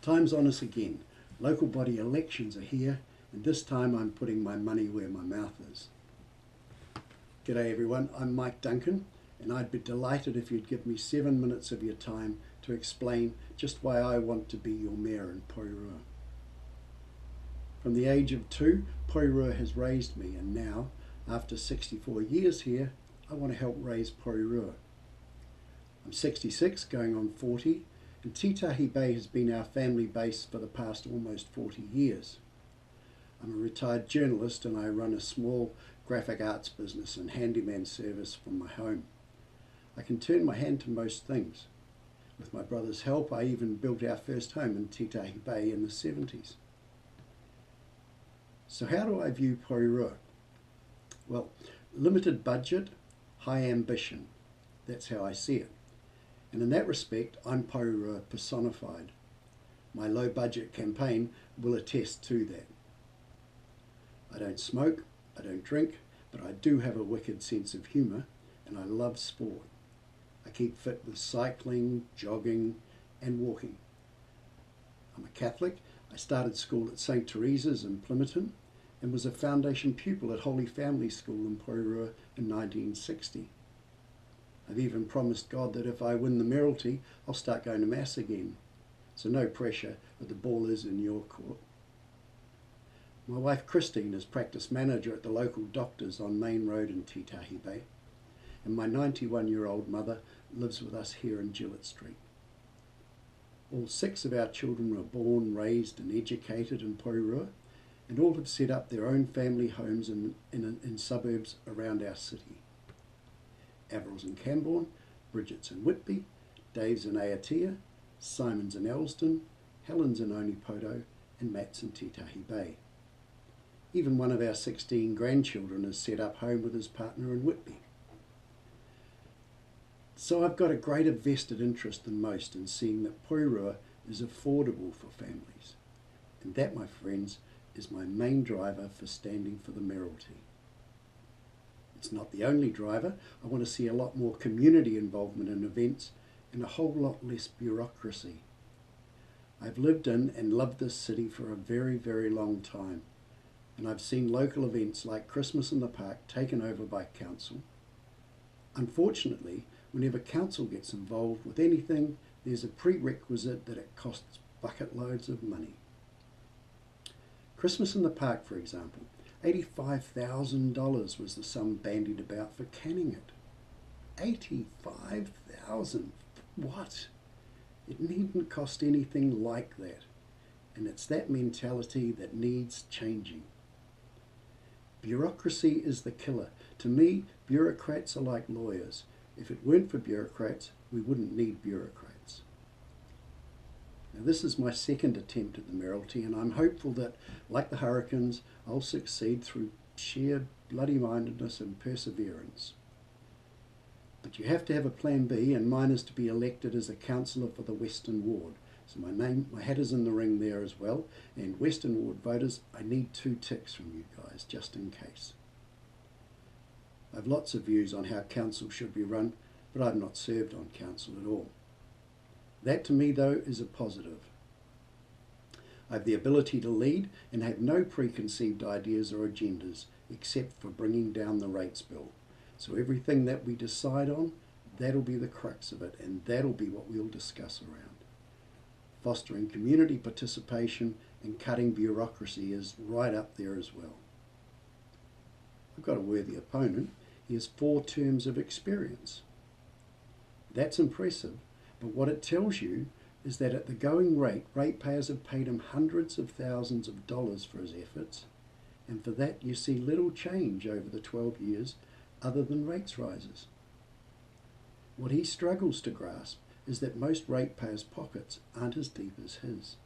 Time's on us again. Local body elections are here, and this time I'm putting my money where my mouth is. G'day everyone, I'm Mike Duncan, and I'd be delighted if you'd give me 7 minutes of your time to explain just why I want to be your mayor in Porirua. From the age of 2, Porirua has raised me, and now, after 64 years here, I want to help raise Porirua. I'm 66, going on 40, and Titahi Bay has been our family base for the past almost 40 years. I'm a retired journalist and I run a small graphic arts business and handyman service from my home. I can turn my hand to most things. With my brother's help, I even built our first home in Titahi Bay in the 70s. So how do I view Porirua? Well, limited budget, high ambition. That's how I see it. And in that respect, I'm Porirua personified. My low budget campaign will attest to that. I don't smoke, I don't drink, but I do have a wicked sense of humour, and I love sport. I keep fit with cycling, jogging and walking. I'm a Catholic. I started school at St. Teresa's in Plimmerton and was a foundation pupil at Holy Family School in Porirua in 1960. I've even promised God that if I win the mayoralty, I'll start going to Mass again. So no pressure, but the ball is in your court. My wife Christine is practice manager at the local doctors on Main Road in Titahi Bay, and my 91-year-old mother lives with us here in Gillett Street. All 6 of our children were born, raised and educated in Porirua, and all have set up their own family homes in suburbs around our city. Averill's in Camborne, Bridget's in Whitby, Dave's in Aotea, Simon's in Elsdon, Helen's in Onipoto, and Matt's in Titahi Bay. Even one of our 16 grandchildren has set up home with his partner in Whitby. So I've got a greater vested interest than most in seeing that Porirua is affordable for families. And that, my friends, is my main driver for standing for the mayoralty. It's not the only driver. I want to see a lot more community involvement in events and a whole lot less bureaucracy. I've lived in and loved this city for a very, very long time, and I've seen local events like Christmas in the Park taken over by council. Unfortunately, whenever council gets involved with anything, there's a prerequisite that it costs bucket loads of money. Christmas in the Park, for example, $85,000 was the sum bandied about for canning it. $85,000. What? It needn't cost anything like that. And it's that mentality that needs changing. Bureaucracy is the killer. To me, bureaucrats are like lawyers. If it weren't for bureaucrats, we wouldn't need bureaucrats. Now, this is my second attempt at the mayoralty, and I'm hopeful that, like the Hurricanes, I'll succeed through sheer bloody-mindedness and perseverance. But you have to have a plan B, and mine is to be elected as a councillor for the Western Ward. So my hat is in the ring there as well, and Western Ward voters, I need 2 ticks from you guys, just in case. I've lots of views on how council should be run, but I've not served on council at all. That to me, though, is a positive. I have the ability to lead and have no preconceived ideas or agendas except for bringing down the rates bill. So everything that we decide on, that'll be the crux of it, and that'll be what we'll discuss around. Fostering community participation and cutting bureaucracy is right up there as well. I've got a worthy opponent. He has 4 terms of experience. That's impressive, but what it tells you is that at the going rate, ratepayers have paid him hundreds of thousands of dollars for his efforts, and for that you see little change over the 12 years other than rates rises. What he struggles to grasp is that most ratepayers' pockets aren't as deep as his.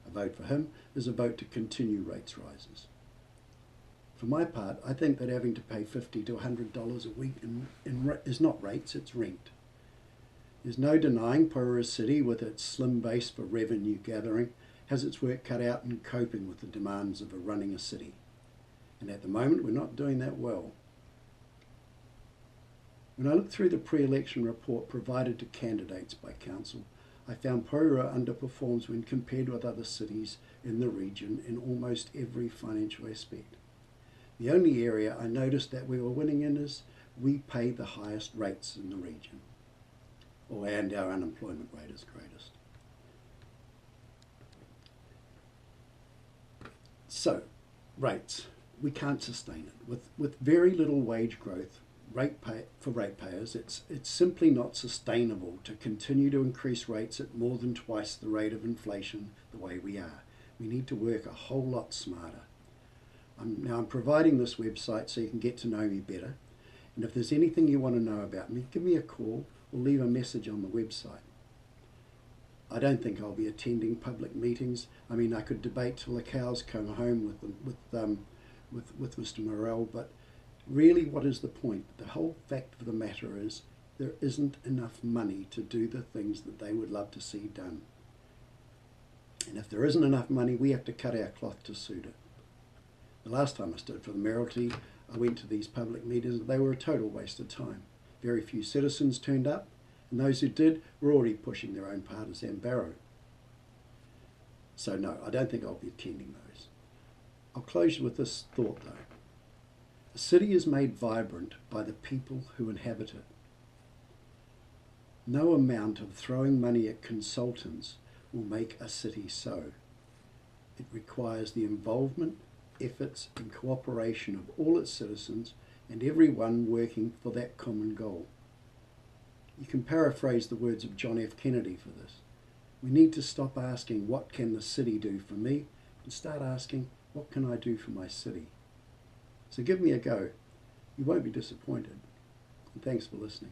A vote for him is a vote to continue rates rises. For my part, I think that having to pay $50 to $100 a week is not rates, it's rent. There's no denying Porirua City, with its slim base for revenue gathering, has its work cut out in coping with the demands of running a city. And at the moment, we're not doing that well. When I look through the pre-election report provided to candidates by council, I found Porirua underperforms when compared with other cities in the region in almost every financial aspect. The only area I noticed that we were winning in is we pay the highest rates in the region, and our unemployment rate is greatest. So, rates. We can't sustain it. With very little wage growth for ratepayers, it's simply not sustainable to continue to increase rates at more than twice the rate of inflation the way we are. We need to work a whole lot smarter. I'm providing this website so you can get to know me better. And if there's anything you want to know about me, give me a call or leave a message on the website. I don't think I'll be attending public meetings. I mean, I could debate till the cows come home with Mr. Morrell, but really, what is the point? The whole fact of the matter is there isn't enough money to do the things that they would love to see done. And if there isn't enough money, we have to cut our cloth to suit it. The last time I stood for the Mayoralty, I went to these public meetings. They were a total waste of time. Very few citizens turned up, and those who did were already pushing their own partisan barrow. So no, I don't think I'll be attending those. I'll close with this thought though. A city is made vibrant by the people who inhabit it. No amount of throwing money at consultants will make a city so. It requires the involvement, efforts and cooperation of all its citizens and everyone working for that common goal. You can paraphrase the words of John F. Kennedy for this. We need to stop asking, what can the city do for me? And start asking, what can I do for my city? So give me a go. You won't be disappointed. And thanks for listening.